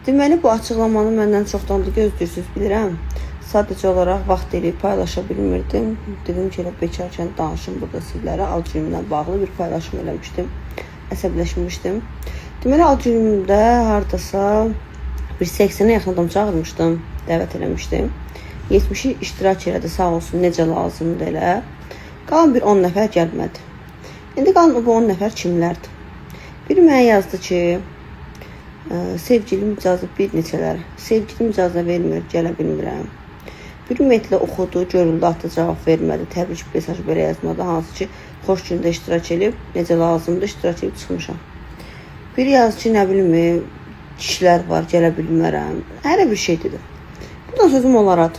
Deməli, bu açıqlamanı məndən çoxdan da gözləyirsiniz, bilirəm. Sadəcə olaraq vaxt eləyib paylaşa bilmirdim. Dedim ki, elə bekarkən danışım burada sizlərə. Ad günümlə bağlı bir paylaşım eləmişdim. Əsəbləşmişdim. Deməli, ad günümdə hardasa bir 80-ə yaxın adam çağırmışdım, dəvət eləmişdim. 70'i iştirak elədi, sağ olsun, necə lazımdır elə. Qalan bir 10 nəfər gəlmədi. İndi qalan bu 10 nəfər kimlərdir? Biri mənə yazdı ki, sevgilim icazə bir neçələr. Sevgilim icazə vermir, gələ bilmirəm. Bir ümumiyyətlə oxudu, görüldü, atdı, cavab vermədi. Təbrik mesajı belə yazmadı. Hansı ki, xoş gündə iştirak edib, necə lazımdır, iştirak edib çıxmışam. Biri yazdı ki, nə bilim, kişilər var, gələ bilmərəm. Hər bir şey dedi. Bundan sözüm olaraq,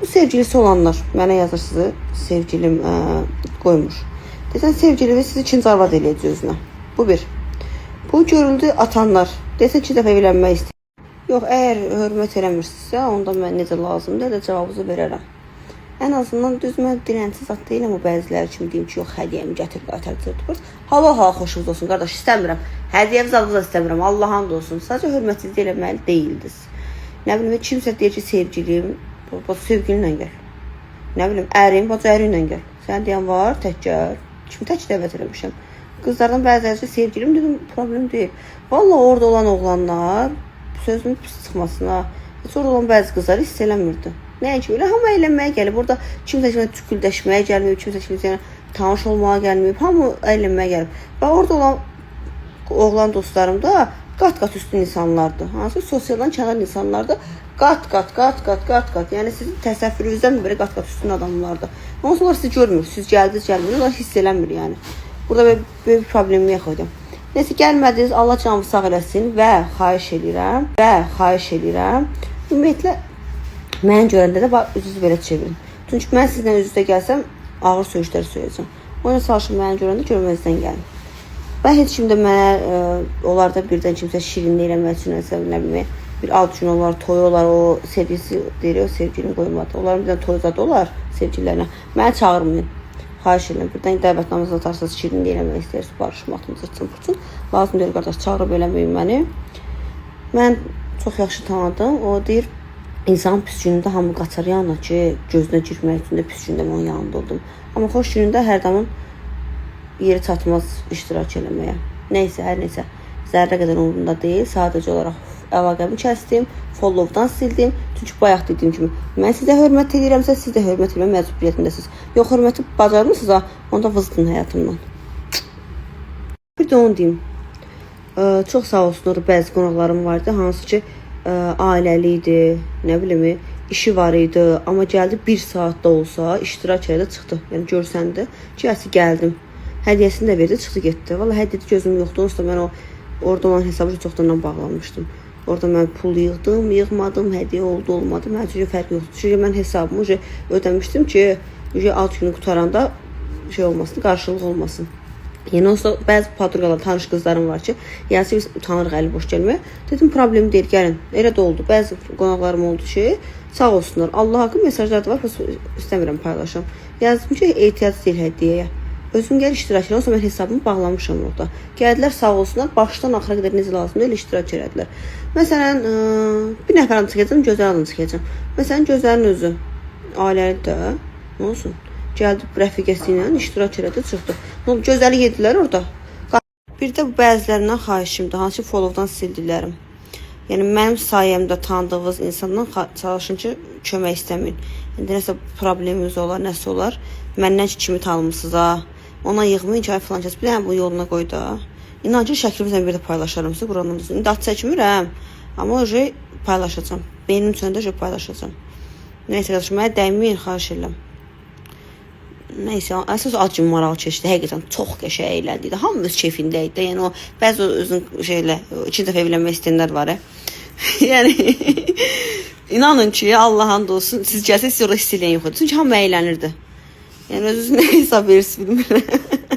bu sevgilisi olanlar mənə yazırsınız, sevgilim qoymuş. Desən, sevgilimi sizi ikinci arvad eləyəcək özünə. Bu bir. Bu görüldü atanlar. Desən, 2 dəfə evlənmək istəyir. Yox, əgər hörmət eləmirsinizsə, onda mən necə lazımdır, elə cavabınızı verərəm. Ən azından düz mən dilənçi zat deyiləm, o bəziləri kimi deyim ki, yox, hədiyyəmi gətir, qaytar, cırtpırt. Hava xoşunuz olsun, qardaş, istəmirəm. Hədiyyəmi zadınıza istəmirəm, Allah hamd olsun. Sadəcə hörmətsizlik eləməli deyildiniz. Nə bilim, kimsə deyir ki, sevgilim, sevgilinlə gəl. Nə bilim, ərim, ərinlə gəl. Sən deyən var, tək gəl. Kimi tək dəvət eləmişəm. Qızlardan bəziləri sevgilim dedim, problem deyil. Valla orada olan oğlanlar sözümün pis çıxmasına, heç orada olan bəzi qızları hiss eləmirdi. Nəinki belə, hamı əylənməyə gəlib. Orada kimsə kimsə tüküldəşməyə gəlməyib, kimsə kimsə tanış olmağa gəlməyib, hamı əylənməyə gəlib. Və orada olan oğlan dostlarım da qat-qat üstün insanlardır. Hansı sosialdan kənar insanlardır. Qat-qat. Yəni sizin təsəvvürünüzdən belə qat-qat üstün adamlardır. Ondan sonra sizi görmür, siz gəldiniz, gəlmir, onlar hiss eləmir yəni. Burada böyük bir problemim yox idi. Neyse, gəlmədiniz, Allah canımı sağ eləsin və xahiş edirəm. Ümumiyyətlə, mən görəndə də üzünüzü belə çevirin. Çünki mən sizlə üz-üzə gəlsəm, ağır söyüşlər söyləyəcəm. Ona çalışın, mən görəndə görməzdən gəlin. Və heç kim də mənə, onlarda birdən kimsə şirinlik eləmək üçün, nə bilmək, bir ad gün olar, toy olar, o sevgisi deyir, o sevgilini qoymadı. Onların birdən toy zadı olar sevgililərinə. Mənə çağırmayın. Xahiş edirəm, birdən dəvətnamızı atarsınız, şirinlik eləmək istəyirsiniz, barışmaqınızı çırpırsın. Lazım deyil, qardaş, çağırıb eləməyin məni. Mən çox yaxşı tanıdım. O deyir, insanın pis günündə hamı qaçar yanına ki, gözünə girmək üçün də pis gündə mən onun yanında oldum. Amma xoş günündə hər zaman yeri çatmaz iştirak eləməyə. Neysə, hər neysə, zərrə qədər umurumda deyil. Sadəcə olaraq əlaqəmi kəsdim, followdan sildim. Çünki bayaq dediyim kimi, mən sizə hörmət edirəmsə, siz də hörmət etmə məcburiyyətindəsiniz. Yox, hörməti bacarmısınız, onda vızdın həyatımdan. Bir də onu deyim. Çox sağ olsunlar, bəzi qonaqlarım vardı, hansı ki, ailəli idi, nə bilim, işi var idi, amma gəldi 1 saatda olsa, iştirak elədi, çıxdı. Yəni görsəndi ki, gəldim. Hədiyyəsini də verdi, çıxdı, getdi. Vallahi hədiyyədə gözüm yoxdur, onsuz da mən orada olan hesabı çoxdan bağlanmışdım. Orada mən pul yığdım, yığmadım, hədiyyə oldu, olmadı. Mən üçün fərq yoxdur. Çünki mən hesabımı ödəmişdim ki, ad günü qutaranda şey olmasın, qarşılıq olmasın. Yəni olsa bəzi padruqalar, tanış qızlarım var ki, yəni biz utanırıq əli boş gəlməyə. Dedim, problem deyil, gəlin. Elə də oldu. Bəzi qonaqlarım oldu ki, sağ olsunlar. Allah haqqı mesajlar da var, istəmirəm paylaşam. Yazdım ki, ehtiyac deyil hədiyyəyə. Özüm gəl iştirak edirəm, olsa mən hesabımı bağlamışam orada. Gəldilər, sağ olsunlar, başdan axıra qədər necə lazımdır, elə iştirak edilər. Məsələn, bir nəfər adını çıxacam, gözəl adını çıxacam. Məsələn, gözəlin özü, ailəli də, nə olsun, gəldi rəfiqəsi ilə iştirak elədi, çıxdı. Gözəli yedilər orada. Bir də bu bəzilərindən xahişimdir, hansı followdan sildilərim. Yəni, mənim sayəmdə tanıdığınız insandan çalışın ki, kömək istəməyin. İndi nəsə problemimiz olar, nəsə olar, məndən kimi tanımısınız, ha. Ona yığmayın ki, ay filan kəs, bir dənə bu yoluna qoy da. İnan ki, şəklimizlə bir də paylaşarım sizə, buranın düzünü. İndi at çəkmirəm, amma o paylaşacam. Beynim üçün də paylaşacam. Neysə, qardaşım, mənə dəyməyin, xahiş edirəm. Neysə, əsas ad gün maralı keçdi, həqiqətən çox qəşəng eyləndik. Hamı öz keyfində idi. Yəni, o, bəzi özün 2 dəfə evlənmək istəyənlər var, yəni, inanın ki, Allah'ın da olsun, siz gəlsəniz, siz orada hiss eləyən yox idi. Çünki hamı əylənirdi. Yəni, özünüz nə hesab verirsiniz bilmirəm.